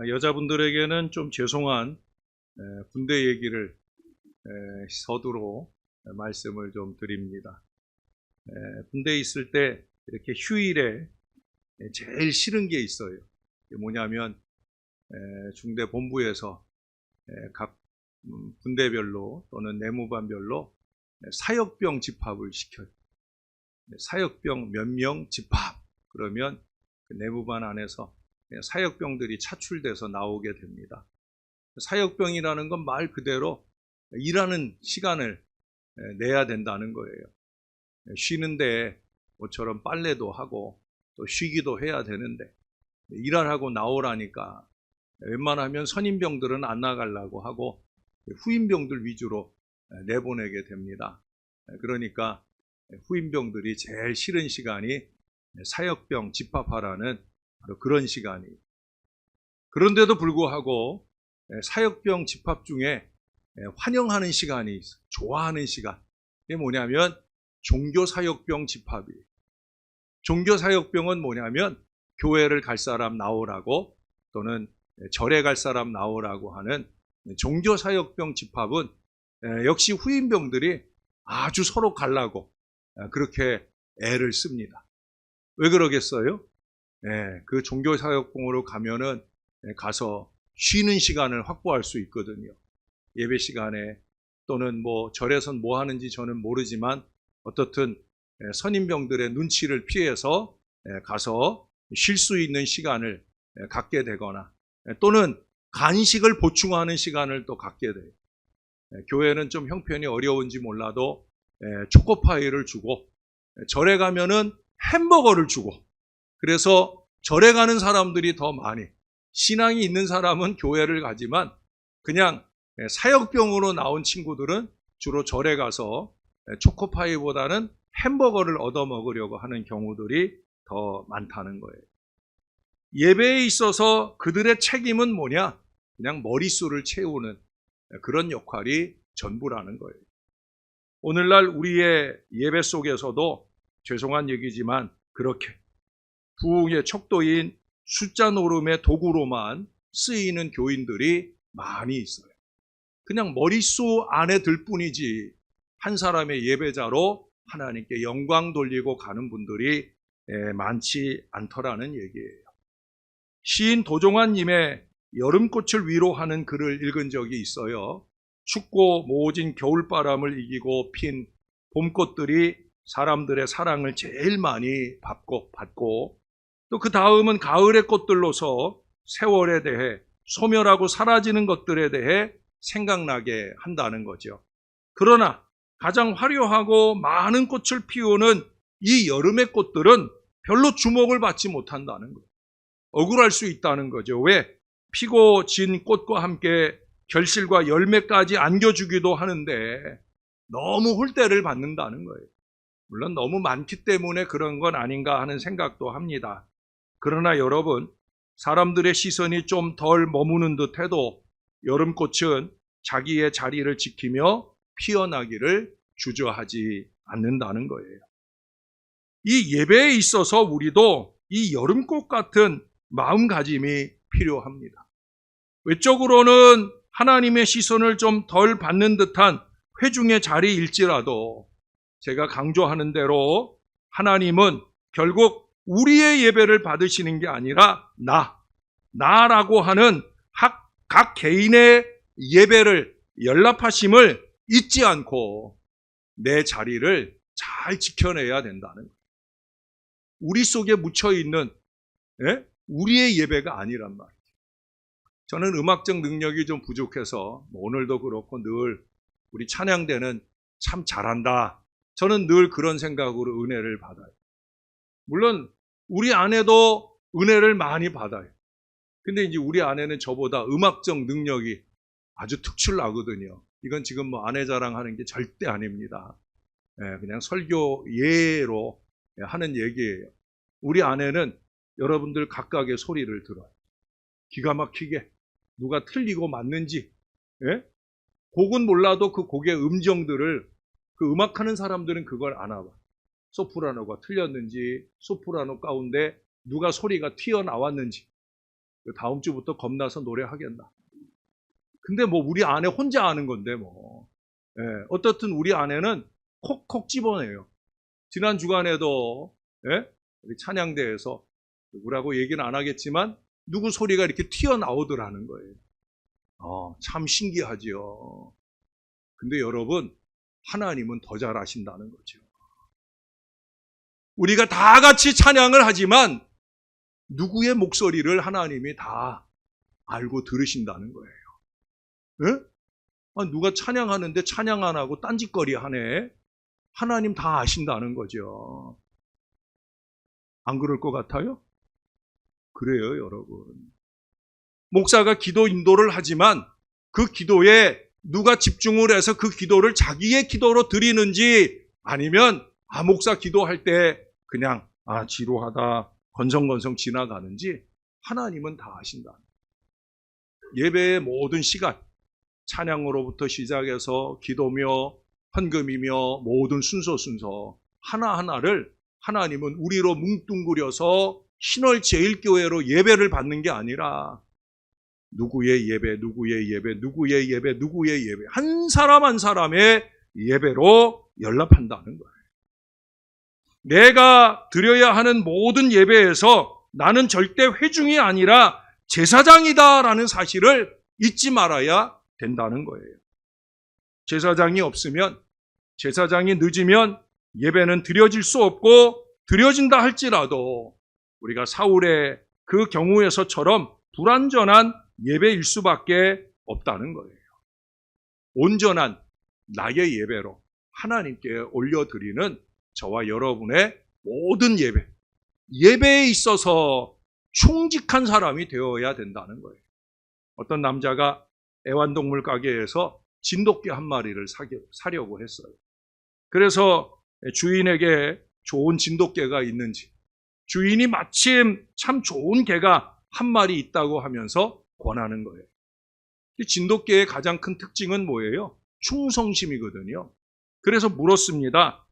여자분들에게는 좀 죄송한 군대 얘기를 서두로 말씀을 좀 드립니다. 군대에 있을 때 이렇게 휴일에 제일 싫은 게 있어요. 그게 뭐냐면 중대 본부에서 각 군대별로 또는 내무반별로 사역병 집합을 시켜요. 사역병 몇 명 집합. 그러면 그 내무반 안에서 사역병들이 차출돼서 나오게 됩니다. 사역병이라는 건 말 그대로 일하는 시간을 내야 된다는 거예요. 쉬는데 모처럼 빨래도 하고 또 쉬기도 해야 되는데 일하라고 나오라니까 웬만하면 선임병들은 안 나가려고 하고 후임병들 위주로 내보내게 됩니다. 그러니까 후임병들이 제일 싫은 시간이 사역병 집합하라는 바로 그런 시간이에요. 그런데도 불구하고 사역병 집합 중에 환영하는 시간이 있어요. 좋아하는 시간. 이게 뭐냐면 종교사역병 집합이에요. 종교사역병은 뭐냐면 교회를 갈 사람 나오라고 또는 절에 갈 사람 나오라고 하는 종교사역병 집합은 역시 후임병들이 아주 서로 가려고 그렇게 애를 씁니다. 왜 그러겠어요? 그 종교사역병으로 가면은 가서 쉬는 시간을 확보할 수 있거든요. 예배 시간에 또는 뭐 절에선 뭐 하는지 저는 모르지만 어떻든 선임병들의 눈치를 피해서 가서 쉴 수 있는 시간을 갖게 되거나 또는 간식을 보충하는 시간을 또 갖게 돼요. 교회는 좀 형편이 어려운지 몰라도 초코파이를 주고 절에 가면은 햄버거를 주고 그래서 절에 가는 사람들이 더 많이 신앙이 있는 사람은 교회를 가지만 그냥 사역병으로 나온 친구들은 주로 절에 가서 초코파이보다는 햄버거를 얻어먹으려고 하는 경우들이 더 많다는 거예요. 예배에 있어서 그들의 책임은 뭐냐? 그냥 머릿수를 채우는 그런 역할이 전부라는 거예요. 오늘날 우리의 예배 속에서도 죄송한 얘기지만 그렇게 부흥의 척도인 숫자 노름의 도구로만 쓰이는 교인들이 많이 있어요. 그냥 머릿수 안에 들 뿐이지 한 사람의 예배자로 하나님께 영광 돌리고 가는 분들이 많지 않더라는 얘기예요. 시인 도종환님의 여름꽃을 위로하는 글을 읽은 적이 있어요. 춥고 모진 겨울바람을 이기고 핀 봄꽃들이 사람들의 사랑을 제일 많이 받고 또 그 다음은 가을의 꽃들로서 세월에 대해 소멸하고 사라지는 것들에 대해 생각나게 한다는 거죠. 그러나 가장 화려하고 많은 꽃을 피우는 이 여름의 꽃들은 별로 주목을 받지 못한다는 거예요. 억울할 수 있다는 거죠. 왜? 피고 진 꽃과 함께 결실과 열매까지 안겨주기도 하는데 너무 홀대를 받는다는 거예요. 물론 너무 많기 때문에 그런 건 아닌가 하는 생각도 합니다. 그러나 여러분, 사람들의 시선이 좀 덜 머무는 듯해도 여름꽃은 자기의 자리를 지키며 피어나기를 주저하지 않는다는 거예요. 이 예배에 있어서 우리도 이 여름꽃 같은 마음가짐이 필요합니다. 외적으로는 하나님의 시선을 좀 덜 받는 듯한 회중의 자리일지라도 제가 강조하는 대로 하나님은 결국 우리의 예배를 받으시는 게 아니라 나라고 하는 각 개인의 예배를 연락하심을 잊지 않고 내 자리를 잘 지켜내야 된다는 거예요. 우리 속에 묻혀있는 우리의 예배가 아니란 말이에요. 저는 음악적 능력이 좀 부족해서 오늘도 그렇고 늘 우리 찬양대는 참 잘한다. 저는 늘 그런 생각으로 은혜를 받아요. 물론 우리 아내도 은혜를 많이 받아요. 근데 이제 우리 아내는 저보다 음악적 능력이 아주 특출나거든요. 이건 지금 뭐 아내 자랑하는 게 절대 아닙니다. 그냥 설교 예로 하는 얘기예요. 우리 아내는 여러분들 각각의 소리를 들어요. 기가 막히게 누가 틀리고 맞는지 곡은 몰라도 그 곡의 음정들을 그 음악하는 사람들은 그걸 아나 봐. 소프라노가 틀렸는지 소프라노 가운데 누가 소리가 튀어나왔는지 다음 주부터 겁나서 노래하겠나. 근데 뭐 우리 아내 혼자 아는 건데 뭐. 예, 어떻든 우리 아내는 콕콕 집어내요. 지난 주간에도 예? 우리 찬양대에서 누구라고 얘기는 안 하겠지만 누구 소리가 이렇게 튀어나오더라는 거예요. 참 신기하지요. 근데 여러분, 하나님은 더 잘하신다는 거죠. 우리가 다 같이 찬양을 하지만 누구의 목소리를 하나님이 다 알고 들으신다는 거예요. 예? 누가 찬양하는데 찬양 안 하고 딴짓거리 하네. 하나님 다 아신다는 거죠. 안 그럴 것 같아요? 그래요, 여러분. 목사가 기도 인도를 하지만 그 기도에 누가 집중을 해서 그 기도를 자기의 기도로 드리는지 아니면 목사 기도할 때 그냥 지루하다 건성건성 지나가는지 하나님은 다 아신다. 예배의 모든 시간, 찬양으로부터 시작해서 기도며 헌금이며 모든 순서 하나하나를 하나님은 우리로 뭉뚱그려서 신월제일교회로 예배를 받는 게 아니라 누구의 예배, 누구의 예배, 누구의 예배, 누구의 예배, 한 사람 한 사람의 예배로 연락한다는 거예요. 내가 드려야 하는 모든 예배에서 나는 절대 회중이 아니라 제사장이다라는 사실을 잊지 말아야 된다는 거예요. 제사장이 없으면, 제사장이 늦으면 예배는 드려질 수 없고, 드려진다 할지라도 우리가 사울의 그 경우에서처럼 불완전한 예배일 수밖에 없다는 거예요. 온전한 나의 예배로 하나님께 올려드리는 저와 여러분의 모든 예배에 있어서 충직한 사람이 되어야 된다는 거예요. 어떤 남자가 애완동물 가게에서 진돗개 한 마리를 사려고 했어요. 그래서 주인에게 좋은 진돗개가 있는지, 주인이 마침 참 좋은 개가 한 마리 있다고 하면서 권하는 거예요. 진돗개의 가장 큰 특징은 뭐예요? 충성심이거든요. 그래서 물었습니다.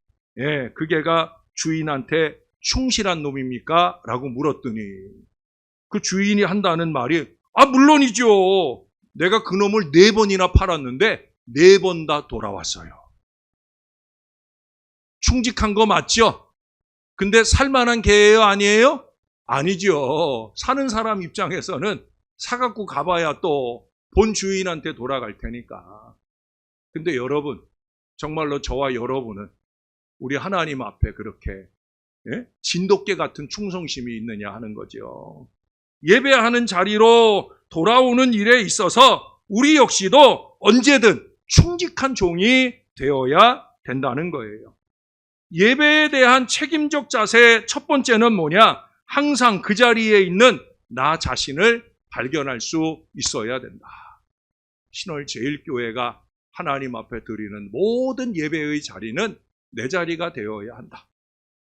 그 개가 주인한테 충실한 놈입니까? 라고 물었더니 그 주인이 한다는 말이 물론이죠. 내가 그 놈을 4번이나 팔았는데 4번 다 돌아왔어요. 충직한 거 맞죠? 근데 살만한 개예요? 아니에요? 아니죠. 사는 사람 입장에서는 사갖고 가봐야 또 본 주인한테 돌아갈 테니까. 근데 여러분, 정말로 저와 여러분은 우리 하나님 앞에 그렇게 진돗개 같은 충성심이 있느냐 하는 거죠. 예배하는 자리로 돌아오는 일에 있어서 우리 역시도 언제든 충직한 종이 되어야 된다는 거예요. 예배에 대한 책임적 자세 첫 번째는 뭐냐? 항상 그 자리에 있는 나 자신을 발견할 수 있어야 된다. 신월제일교회가 하나님 앞에 드리는 모든 예배의 자리는 내 자리가 되어야 한다.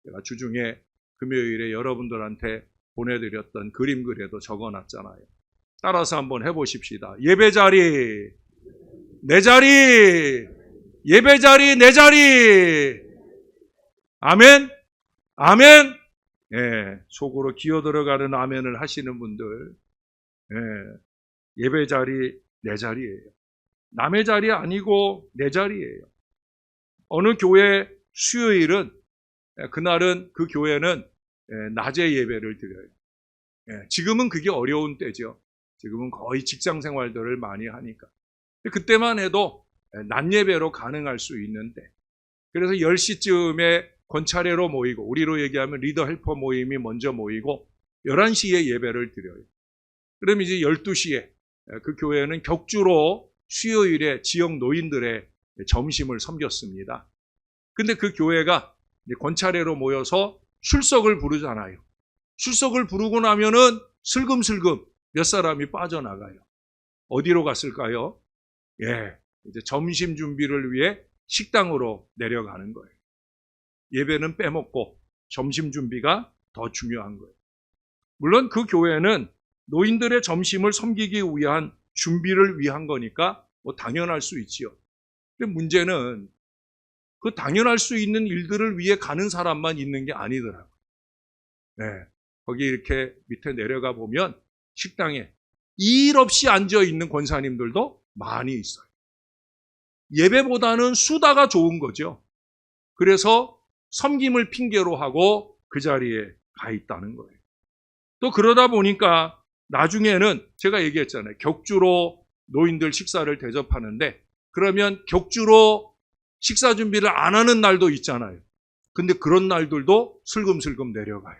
제가 주중에 금요일에 여러분들한테 보내드렸던 그림 글에도 적어놨잖아요. 따라서 한번 해보십시다. 예배 자리, 내 자리, 예배 자리, 내 자리. 아멘? 아멘? 속으로 기어 들어가는 아멘을 하시는 분들, 예배 자리, 내 자리예요. 남의 자리 아니고 내 자리예요. 어느 교회 수요일은, 그날은 그 교회는 낮에 예배를 드려요. 지금은 그게 어려운 때죠. 지금은 거의 직장 생활들을 많이 하니까. 그때만 해도 낮 예배로 가능할 수 있는데, 그래서 10시쯤에 권차례로 모이고, 우리로 얘기하면 리더 헬퍼 모임이 먼저 모이고 11시에 예배를 드려요. 그럼 이제 12시에 그 교회는 격주로 수요일에 지역 노인들의 점심을 섬겼습니다. 근데 그 교회가 권차례로 모여서 출석을 부르잖아요. 출석을 부르고 나면은 슬금슬금 몇 사람이 빠져나가요. 어디로 갔을까요? 이제 점심 준비를 위해 식당으로 내려가는 거예요. 예배는 빼먹고 점심 준비가 더 중요한 거예요. 물론 그 교회는 노인들의 점심을 섬기기 위한 준비를 위한 거니까 당연할 수 있지요. 근데 문제는 그 당연할 수 있는 일들을 위해 가는 사람만 있는 게 아니더라고요. 거기 이렇게 밑에 내려가 보면 식당에 일 없이 앉아 있는 권사님들도 많이 있어요. 예배보다는 수다가 좋은 거죠. 그래서 섬김을 핑계로 하고 그 자리에 가 있다는 거예요. 또 그러다 보니까 나중에는 제가 얘기했잖아요. 격주로 노인들 식사를 대접하는데 그러면 격주로 식사 준비를 안 하는 날도 있잖아요. 근데 그런 날들도 슬금슬금 내려가요.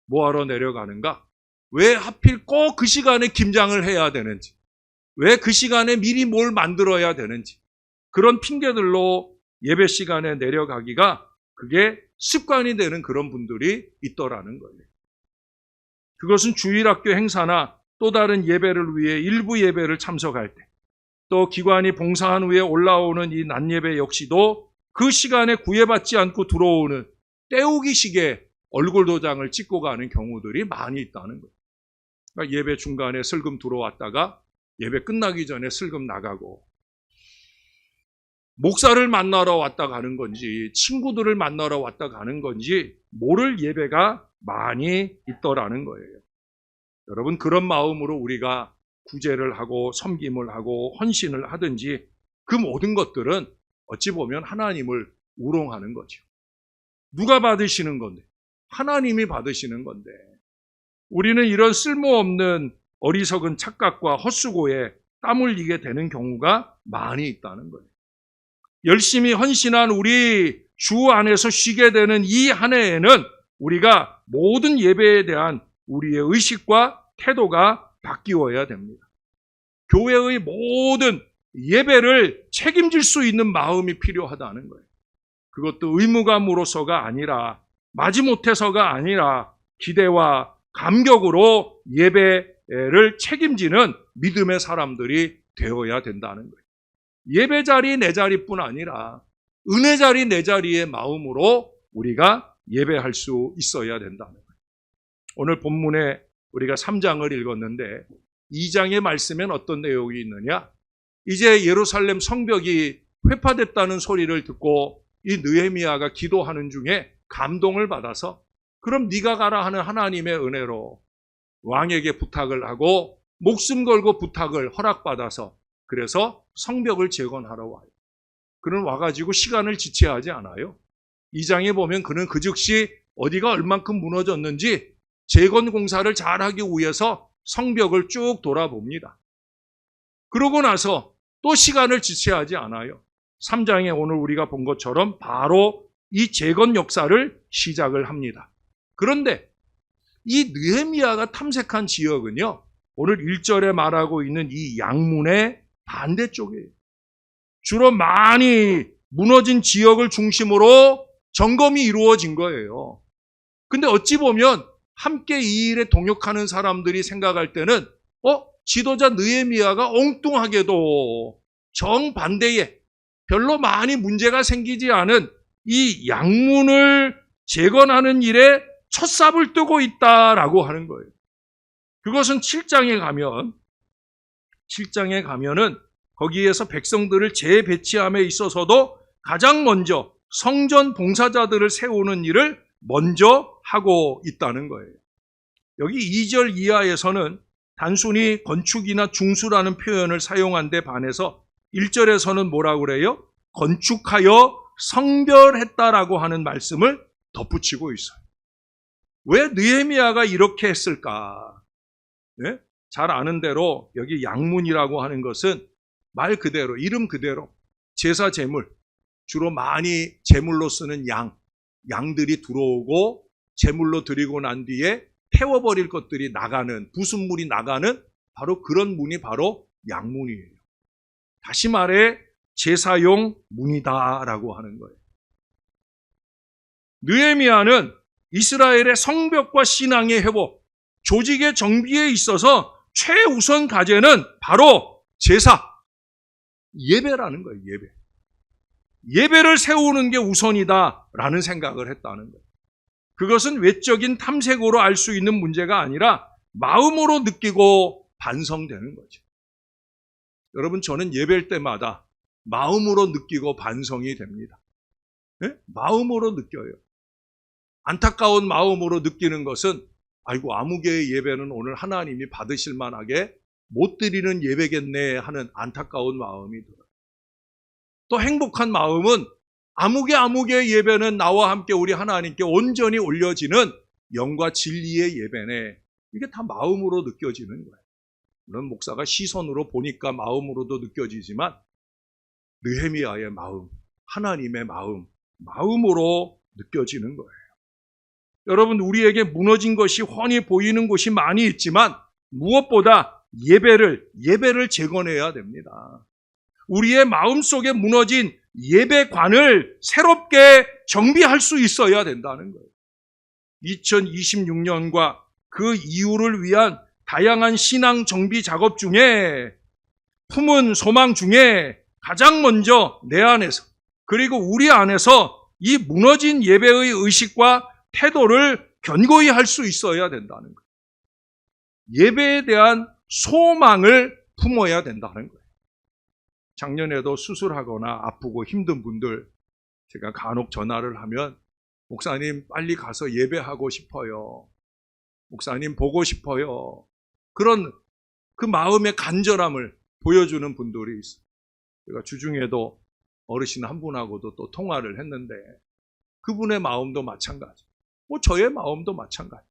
뭐하러 내려가는가? 왜 하필 꼭 그 시간에 김장을 해야 되는지, 왜 그 시간에 미리 뭘 만들어야 되는지, 그런 핑계들로 예배 시간에 내려가기가 그게 습관이 되는 그런 분들이 있더라는 거예요. 그것은 주일학교 행사나 또 다른 예배를 위해 일부 예배를 참석할 때, 또 기관이 봉사한 후에 올라오는 이 낮예배 역시도 그 시간에 구애받지 않고 들어오는 때우기식의 얼굴 도장을 찍고 가는 경우들이 많이 있다는 거예요. 그러니까 예배 중간에 슬금 들어왔다가 예배 끝나기 전에 슬금 나가고, 목사를 만나러 왔다 가는 건지 친구들을 만나러 왔다 가는 건지 모를 예배가 많이 있더라는 거예요. 여러분, 그런 마음으로 우리가 구제를 하고 섬김을 하고 헌신을 하든지 그 모든 것들은 어찌 보면 하나님을 우롱하는 거죠. 누가 받으시는 건데? 하나님이 받으시는 건데, 우리는 이런 쓸모없는 어리석은 착각과 헛수고에 땀 흘리게 되는 경우가 많이 있다는 거예요. 열심히 헌신한 우리 주 안에서 쉬게 되는 이 한 해에는 우리가 모든 예배에 대한 우리의 의식과 태도가 바뀌어야 됩니다. 교회의 모든 예배를 책임질 수 있는 마음이 필요하다는 거예요. 그것도 의무감으로서가 아니라, 마지못해서가 아니라 기대와 감격으로 예배를 책임지는 믿음의 사람들이 되어야 된다는 거예요. 예배 자리 내 자리뿐 아니라 은혜 자리 내 자리의 마음으로 우리가 예배할 수 있어야 된다는 거예요. 오늘 본문에 우리가 3장을 읽었는데 2장의 말씀엔 어떤 내용이 있느냐? 이제 예루살렘 성벽이 회파됐다는 소리를 듣고 이 느헤미야가 기도하는 중에 감동을 받아서, 그럼 네가 가라 하는 하나님의 은혜로 왕에게 부탁을 하고 목숨 걸고 부탁을 허락받아서 그래서 성벽을 재건하러 와요. 그는 와가지고 시간을 지체하지 않아요. 2장에 보면 그는 그 즉시 어디가 얼만큼 무너졌는지 재건 공사를 잘하기 위해서 성벽을 쭉 돌아봅니다. 그러고 나서 또 시간을 지체하지 않아요. 3장에 오늘 우리가 본 것처럼 바로 이 재건 역사를 시작을 합니다. 그런데 이 느헤미야가 탐색한 지역은요, 오늘 1절에 말하고 있는 이 양문의 반대쪽이에요. 주로 많이 무너진 지역을 중심으로 점검이 이루어진 거예요. 근데 어찌 보면 함께 이 일에 동역하는 사람들이 생각할 때는 지도자 느헤미야가 엉뚱하게도 정반대에 별로 많이 문제가 생기지 않은 이 양문을 재건하는 일에 첫삽을 뜨고 있다라고 하는 거예요. 그것은 7장에 가면은 거기에서 백성들을 재배치함에 있어서도 가장 먼저 성전 봉사자들을 세우는 일을 먼저 하고 있다는 거예요. 여기 2절 이하에서는 단순히 건축이나 중수라는 표현을 사용한 데 반해서 1절에서는 뭐라고 그래요? 건축하여 성별했다라고 하는 말씀을 덧붙이고 있어요. 왜 느헤미야가 이렇게 했을까? 네? 잘 아는 대로 여기 양문이라고 하는 것은 말 그대로, 이름 그대로 제사 제물, 주로 많이 제물로 쓰는 양들이 들어오고 제물로 드리고 난 뒤에 태워버릴 것들이 나가는, 부순물이 나가는 바로 그런 문이 바로 양문이에요. 다시 말해 제사용 문이다라고 하는 거예요. 느헤미야는 이스라엘의 성벽과 신앙의 회복, 조직의 정비에 있어서 최우선 과제는 바로 제사, 예배라는 거예요. 예배를 세우는 게 우선이다라는 생각을 했다는 거예요. 그것은 외적인 탐색으로 알 수 있는 문제가 아니라 마음으로 느끼고 반성되는 거죠. 여러분, 저는 예배할 때마다 마음으로 느끼고 반성이 됩니다. 네? 마음으로 느껴요. 안타까운 마음으로 느끼는 것은 아이고 아무개의 예배는 오늘 하나님이 받으실 만하게 못 드리는 예배겠네 하는 안타까운 마음이 들어요. 또 행복한 마음은 아무개의 예배는 나와 함께 우리 하나님께 온전히 올려지는 영과 진리의 예배네. 이게 다 마음으로 느껴지는 거예요. 물론 목사가 시선으로 보니까 마음으로도 느껴지지만 느헤미야의 마음, 하나님의 마음으로 느껴지는 거예요. 여러분, 우리에게 무너진 것이 훤히 보이는 곳이 많이 있지만 무엇보다 예배를 재건해야 됩니다. 우리의 마음속에 무너진 예배관을 새롭게 정비할 수 있어야 된다는 거예요. 2026년과 그 이후를 위한 다양한 신앙 정비 작업 중에 품은 소망 중에 가장 먼저 내 안에서 그리고 우리 안에서 이 무너진 예배의 의식과 태도를 견고히 할 수 있어야 된다는 거예요. 예배에 대한 소망을 품어야 된다는 거예요. 작년에도 수술하거나 아프고 힘든 분들 제가 간혹 전화를 하면 목사님 빨리 가서 예배하고 싶어요. 목사님 보고 싶어요. 그런 그 마음의 간절함을 보여주는 분들이 있어요. 제가 주중에도 어르신 한 분하고도 또 통화를 했는데 그분의 마음도 마찬가지. 저의 마음도 마찬가지.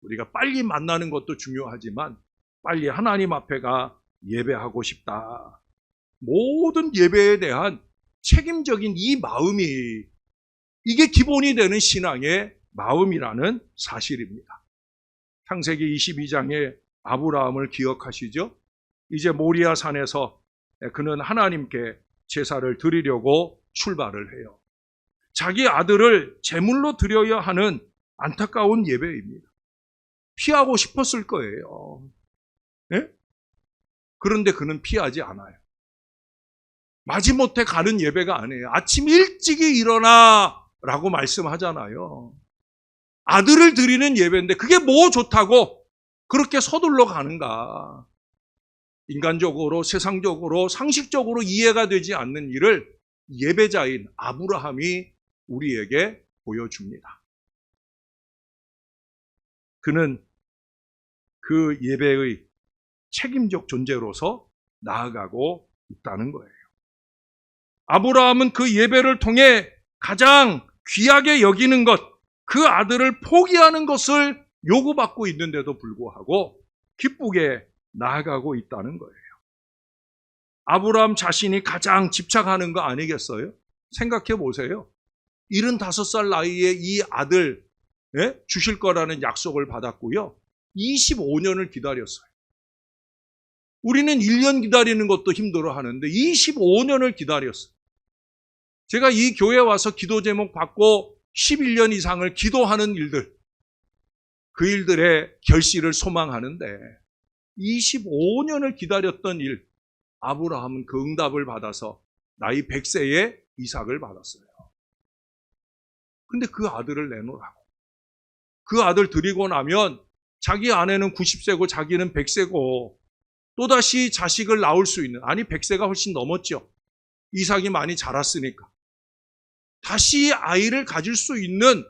우리가 빨리 만나는 것도 중요하지만 빨리 하나님 앞에 가 예배하고 싶다. 모든 예배에 대한 책임적인 이 마음이 이게 기본이 되는 신앙의 마음이라는 사실입니다. 창세기 22장에 아브라함을 기억하시죠? 이제 모리아 산에서 그는 하나님께 제사를 드리려고 출발을 해요. 자기 아들을 제물로 드려야 하는 안타까운 예배입니다. 피하고 싶었을 거예요. 네? 그런데 그는 피하지 않아요. 마지못해 가는 예배가 아니에요. 아침 일찍이 일어나 라고 말씀하잖아요. 아들을 드리는 예배인데 그게 뭐 좋다고 그렇게 서둘러 가는가. 인간적으로 세상적으로 상식적으로 이해가 되지 않는 일을 예배자인 아브라함이 우리에게 보여줍니다. 그는 그 예배의 책임적 존재로서 나아가고 있다는 거예요. 아브라함은 그 예배를 통해 가장 귀하게 여기는 것, 그 아들을 포기하는 것을 요구받고 있는데도 불구하고 기쁘게 나아가고 있다는 거예요. 아브라함 자신이 가장 집착하는 거 아니겠어요? 생각해 보세요. 75살 나이에 이 아들 주실 거라는 약속을 받았고요. 25년을 기다렸어요. 우리는 1년 기다리는 것도 힘들어 하는데 25년을 기다렸어요. 제가 이 교회 와서 기도 제목 받고 11년 이상을 기도하는 일들, 그 일들의 결실을 소망하는데 25년을 기다렸던 일, 아브라함은 그 응답을 받아서 나이 100세에 이삭을 받았어요. 근데 그 아들을 내놓으라고. 그 아들 드리고 나면 자기 아내는 90세고 자기는 100세고 또다시 자식을 낳을 수 있는, 아니 100세가 훨씬 넘었죠. 이삭이 많이 자랐으니까. 다시 아이를 가질 수 있는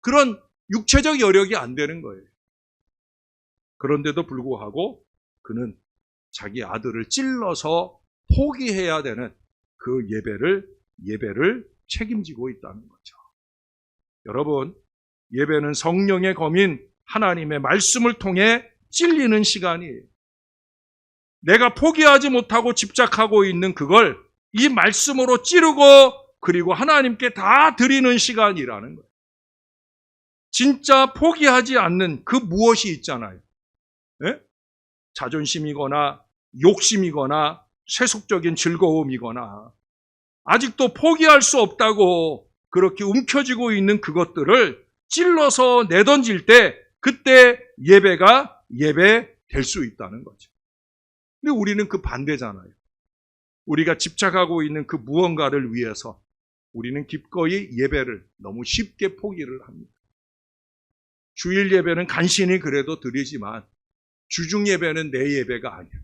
그런 육체적 여력이 안 되는 거예요. 그런데도 불구하고 그는 자기 아들을 찔러서 포기해야 되는 그 예배를 책임지고 있다는 거죠. 여러분, 예배는 성령의 검인 하나님의 말씀을 통해 찔리는 시간이에요. 내가 포기하지 못하고 집착하고 있는 그걸 이 말씀으로 찌르고 그리고 하나님께 다 드리는 시간이라는 거예요. 진짜 포기하지 않는 그 무엇이 있잖아요. 네? 자존심이거나 욕심이거나 세속적인 즐거움이거나 아직도 포기할 수 없다고 그렇게 움켜쥐고 있는 그것들을 찔러서 내던질 때 그때 예배가 예배될 수 있다는 거죠. 근데 우리는 그 반대잖아요. 우리가 집착하고 있는 그 무언가를 위해서 우리는 기꺼이 예배를 너무 쉽게 포기를 합니다. 주일 예배는 간신히 그래도 드리지만 주중 예배는 내 예배가 아니에요.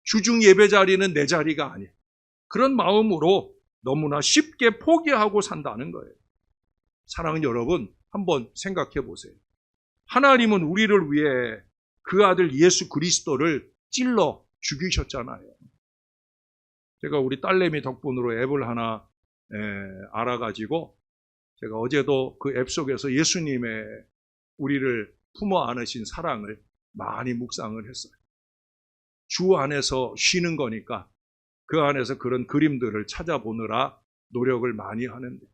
주중 예배 자리는 내 자리가 아니에요. 그런 마음으로 너무나 쉽게 포기하고 산다는 거예요. 사랑하는 여러분, 한번 생각해 보세요. 하나님은 우리를 위해 그 아들 예수 그리스도를 찔러 죽이셨잖아요. 제가 우리 딸내미 덕분으로 앱을 하나 알아가지고 제가 어제도 그 앱 속에서 예수님의 우리를 품어 안으신 사랑을 많이 묵상을 했어요. 주 안에서 쉬는 거니까 그 안에서 그런 그림들을 찾아보느라 노력을 많이 하는데,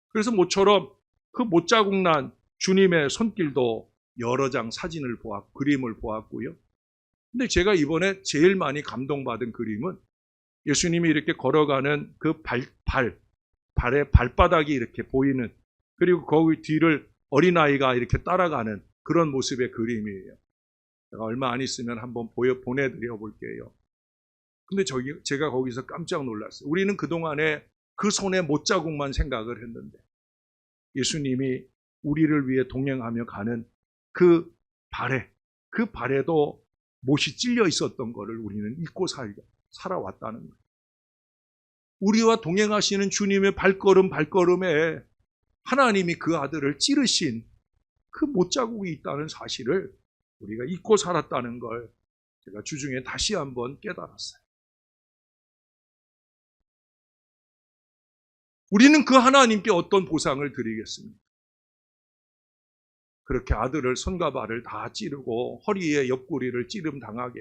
그래서 모처럼 그 못자국 난 주님의 손길도 여러 장 사진을 그림을 보았고요. 근데 제가 이번에 제일 많이 감동받은 그림은 예수님이 이렇게 걸어가는 그 발의 발바닥이 이렇게 보이는, 그리고 거기 뒤를 어린아이가 이렇게 따라가는 그런 모습의 그림이에요. 제가 얼마 안 있으면 한번 보내드려 볼게요. 근데 제가 거기서 깜짝 놀랐어요. 우리는 그동안에 그 손에 못자국만 생각을 했는데 예수님이 우리를 위해 동행하며 가는 그 발에도 못이 찔려 있었던 것을 우리는 잊고 살아왔다는 거예요. 우리와 동행하시는 주님의 발걸음에 하나님이 그 아들을 찌르신 그 못자국이 있다는 사실을 우리가 잊고 살았다는 걸 제가 주중에 다시 한번 깨달았어요. 우리는 그 하나님께 어떤 보상을 드리겠습니까? 그렇게 아들을 손과 발을 다 찌르고 허리에 옆구리를 찌름 당하게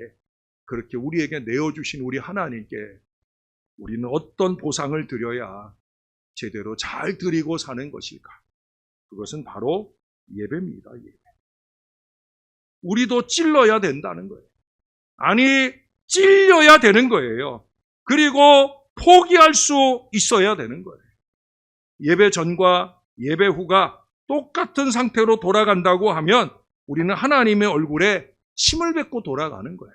그렇게 우리에게 내어주신 우리 하나님께 우리는 어떤 보상을 드려야 제대로 잘 드리고 사는 것일까? 그것은 바로 예배입니다. 예배. 우리도 찔러야 된다는 거예요. 아니, 찔려야 되는 거예요. 그리고 포기할 수 있어야 되는 거예요. 예배 전과 예배 후가 똑같은 상태로 돌아간다고 하면 우리는 하나님의 얼굴에 침을 뱉고 돌아가는 거예요.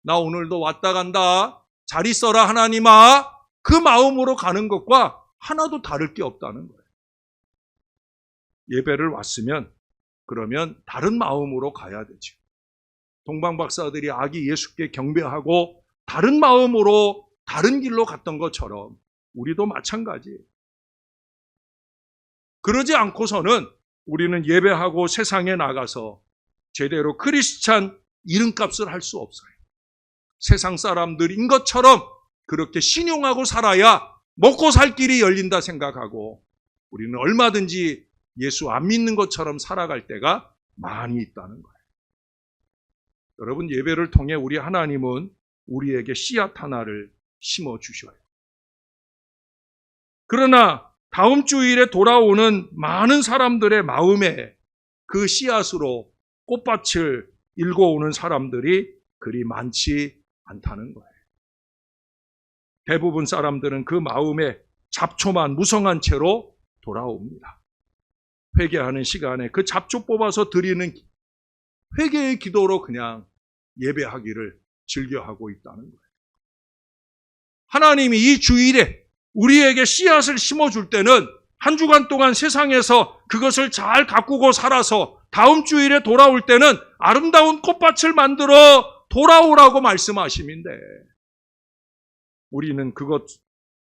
나 오늘도 왔다 간다. 잘 있어라 하나님아. 그 마음으로 가는 것과 하나도 다를 게 없다는 거예요. 예배를 왔으면 그러면 다른 마음으로 가야 되죠. 동방박사들이 아기 예수께 경배하고 다른 마음으로 다른 길로 갔던 것처럼 우리도 마찬가지예요. 그러지 않고서는 우리는 예배하고 세상에 나가서 제대로 크리스찬 이름값을 할 수 없어요. 세상 사람들인 것처럼 그렇게 신용하고 살아야 먹고 살 길이 열린다 생각하고 우리는 얼마든지 예수 안 믿는 것처럼 살아갈 때가 많이 있다는 거예요. 여러분, 예배를 통해 우리 하나님은 우리에게 씨앗 하나를 심어주셔요. 그러나 다음 주일에 돌아오는 많은 사람들의 마음에 그 씨앗으로 꽃밭을 일궈오는 사람들이 그리 많지 않다는 거예요. 대부분 사람들은 그 마음에 잡초만 무성한 채로 돌아옵니다. 회개하는 시간에 그 잡초 뽑아서 드리는 회개의 기도로 그냥 예배하기를 즐겨하고 있다는 거예요. 하나님이 이 주일에 우리에게 씨앗을 심어줄 때는 한 주간 동안 세상에서 그것을 잘 가꾸고 살아서 다음 주일에 돌아올 때는 아름다운 꽃밭을 만들어 돌아오라고 말씀하심인데 우리는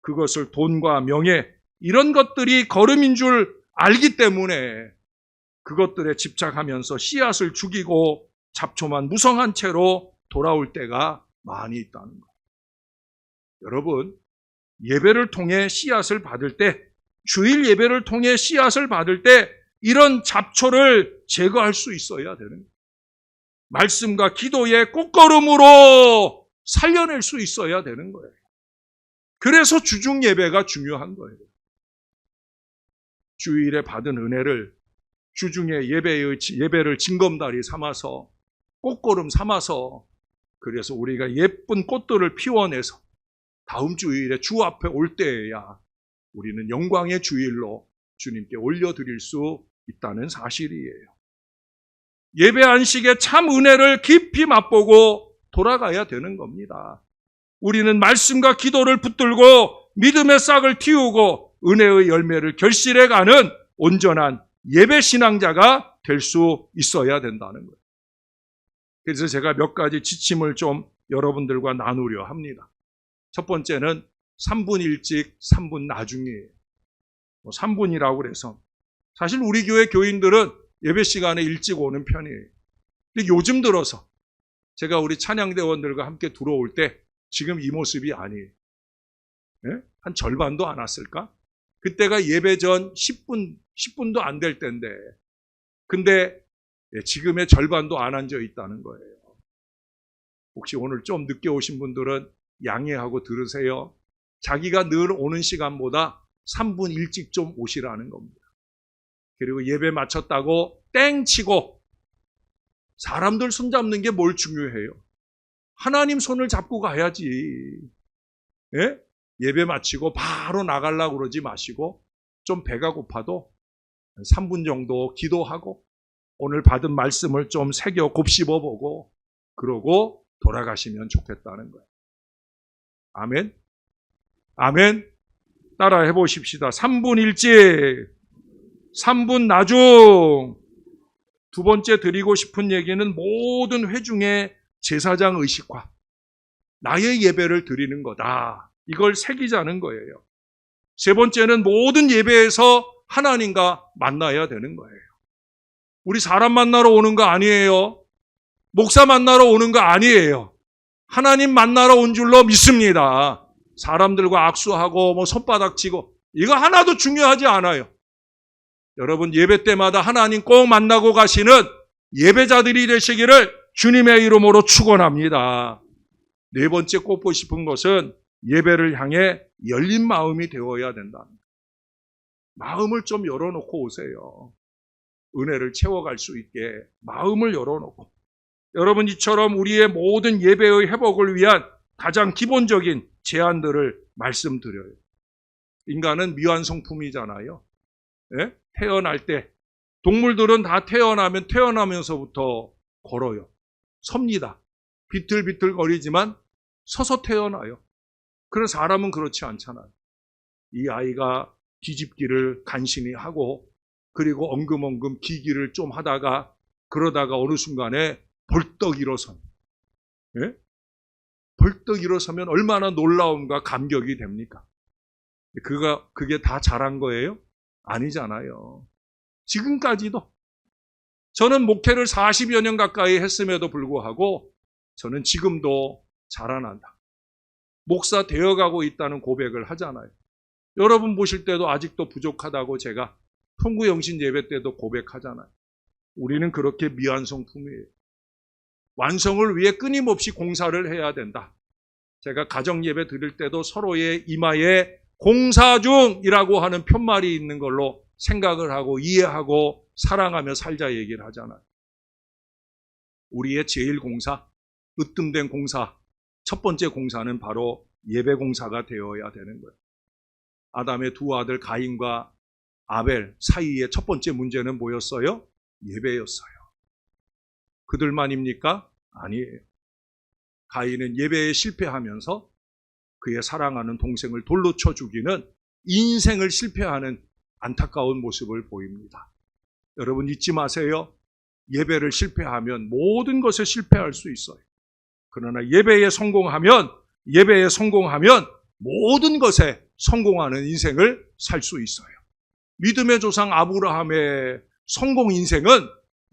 그것을 돈과 명예 이런 것들이 거름인 줄 알기 때문에 그것들에 집착하면서 씨앗을 죽이고 잡초만 무성한 채로 돌아올 때가 많이 있다는 거예요. 여러분, 예배를 통해 씨앗을 받을 때, 주일 예배를 통해 씨앗을 받을 때 이런 잡초를 제거할 수 있어야 되는 거예요. 말씀과 기도의 꽃걸음으로 살려낼 수 있어야 되는 거예요. 그래서 주중 예배가 중요한 거예요. 주일에 받은 은혜를 주중에 예배를 징검다리 삼아서 꽃걸음 삼아서 그래서 우리가 예쁜 꽃들을 피워내서 다음 주일에 주 앞에 올 때에야 우리는 영광의 주일로 주님께 올려드릴 수 있다는 사실이에요. 예배 안식의 참 은혜를 깊이 맛보고 돌아가야 되는 겁니다. 우리는 말씀과 기도를 붙들고 믿음의 싹을 틔우고 은혜의 열매를 결실해가는 온전한 예배 신앙자가 될 수 있어야 된다는 거예요. 그래서 제가 몇 가지 지침을 좀 여러분들과 나누려 합니다. 첫 번째는 3분 일찍 3분 나중이에요. 3분이라고 그래서 사실 우리 교회 교인들은 예배 시간에 일찍 오는 편이에요. 근데 요즘 들어서 제가 우리 찬양대원들과 함께 들어올 때 지금 이 모습이 아니에요. 예? 한 절반도 안 왔을까? 그때가 예배 전 10분도 안 될 때인데, 근데 지금의 절반도 안 앉아 있다는 거예요. 혹시 오늘 좀 늦게 오신 분들은 양해하고 들으세요. 자기가 늘 오는 시간보다 3분 일찍 좀 오시라는 겁니다. 그리고 예배 마쳤다고 땡 치고 사람들 손 잡는 게 뭘 중요해요? 하나님 손을 잡고 가야지. 예? 예배 마치고 바로 나가려고 그러지 마시고 좀 배가 고파도 3분 정도 기도하고 오늘 받은 말씀을 좀 새겨 곱씹어보고 그러고 돌아가시면 좋겠다는 거예요. 아멘? 아멘? 따라 해보십시다. 3분 일찍, 3분 나중. 두 번째 드리고 싶은 얘기는 모든 회중의 제사장 의식화, 나의 예배를 드리는 거다. 이걸 새기자는 거예요. 세 번째는 모든 예배에서 하나님과 만나야 되는 거예요. 우리 사람 만나러 오는 거 아니에요. 목사 만나러 오는 거 아니에요. 하나님 만나러 온 줄로 믿습니다. 사람들과 악수하고 손바닥 치고 이거 하나도 중요하지 않아요. 여러분 예배 때마다 하나님 꼭 만나고 가시는 예배자들이 되시기를 주님의 이름으로 축원합니다. 네 번째 꼽고 싶은 것은 예배를 향해 열린 마음이 되어야 된다. 마음을 좀 열어놓고 오세요. 은혜를 채워갈 수 있게 마음을 열어놓고. 여러분 이처럼 우리의 모든 예배의 회복을 위한 가장 기본적인 제안들을 말씀드려요. 인간은 미완성품이잖아요. 예? 태어날 때 동물들은 다 태어나면 태어나면서부터 걸어요. 섭니다. 비틀비틀거리지만 서서 태어나요. 그래서 사람은 그렇지 않잖아요. 이 아이가 뒤집기를 간신히 하고 그리고 엉금엉금 기기를 좀 하다가 그러다가 어느 순간에 벌떡 일어선. 예? 벌떡 일어서면 얼마나 놀라움과 감격이 됩니까? 그게 다 잘한 거예요? 아니잖아요. 지금까지도. 저는 목회를 40여 년 가까이 했음에도 불구하고 저는 지금도 자라난다. 목사 되어가고 있다는 고백을 하잖아요. 여러분 보실 때도 아직도 부족하다고 제가 통구영신 예배 때도 고백하잖아요. 우리는 그렇게 미완성품이에요. 완성을 위해 끊임없이 공사를 해야 된다. 제가 가정 예배 드릴 때도 서로의 이마에 공사 중이라고 하는 편말이 있는 걸로 생각을 하고 이해하고 사랑하며 살자 얘기를 하잖아요. 우리의 제일 공사, 으뜸된 공사, 첫 번째 공사는 바로 예배 공사가 되어야 되는 거예요. 아담의 두 아들 가인과 아벨 사이의 첫 번째 문제는 뭐였어요? 예배였어요. 그들만입니까? 아니에요. 가인은 예배에 실패하면서 그의 사랑하는 동생을 돌로 쳐 죽이는 인생을 실패하는 안타까운 모습을 보입니다. 여러분 잊지 마세요. 예배를 실패하면 모든 것에 실패할 수 있어요. 그러나 예배에 성공하면 모든 것에 성공하는 인생을 살 수 있어요. 믿음의 조상 아브라함의 성공 인생은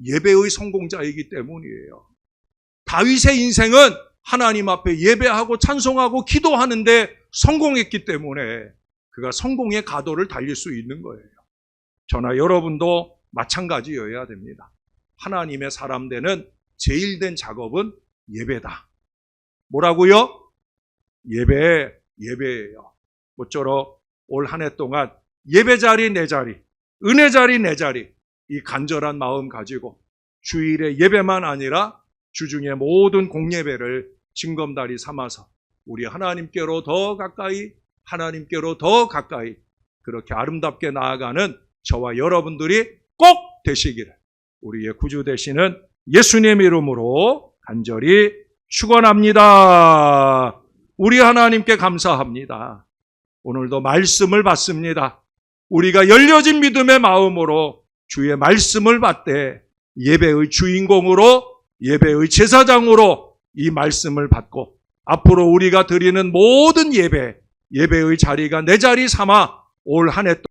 예배의 성공자이기 때문이에요. 다윗의 인생은 하나님 앞에 예배하고 찬송하고 기도하는데 성공했기 때문에 그가 성공의 가도를 달릴 수 있는 거예요. 저나 여러분도 마찬가지여야 됩니다. 하나님의 사람 되는 제일 된 작업은 예배다. 뭐라고요? 예배예요. 모쪼록 올 한 해 동안 예배 자리 내 자리, 은혜 자리 내 자리, 이 간절한 마음 가지고 주일에 예배만 아니라 주중의 모든 공예배를 징검다리 삼아서 우리 하나님께로 더 가까이 그렇게 아름답게 나아가는 저와 여러분들이 꼭 되시기를 우리의 구주 되시는 예수님 이름으로 간절히 축원합니다. 우리 하나님께 감사합니다. 오늘도 말씀을 받습니다. 우리가 열려진 믿음의 마음으로 주의 말씀을 받되 예배의 주인공으로 예배의 제사장으로 이 말씀을 받고 앞으로 우리가 드리는 모든 예배의 자리가 내 자리 삼아 올 한 해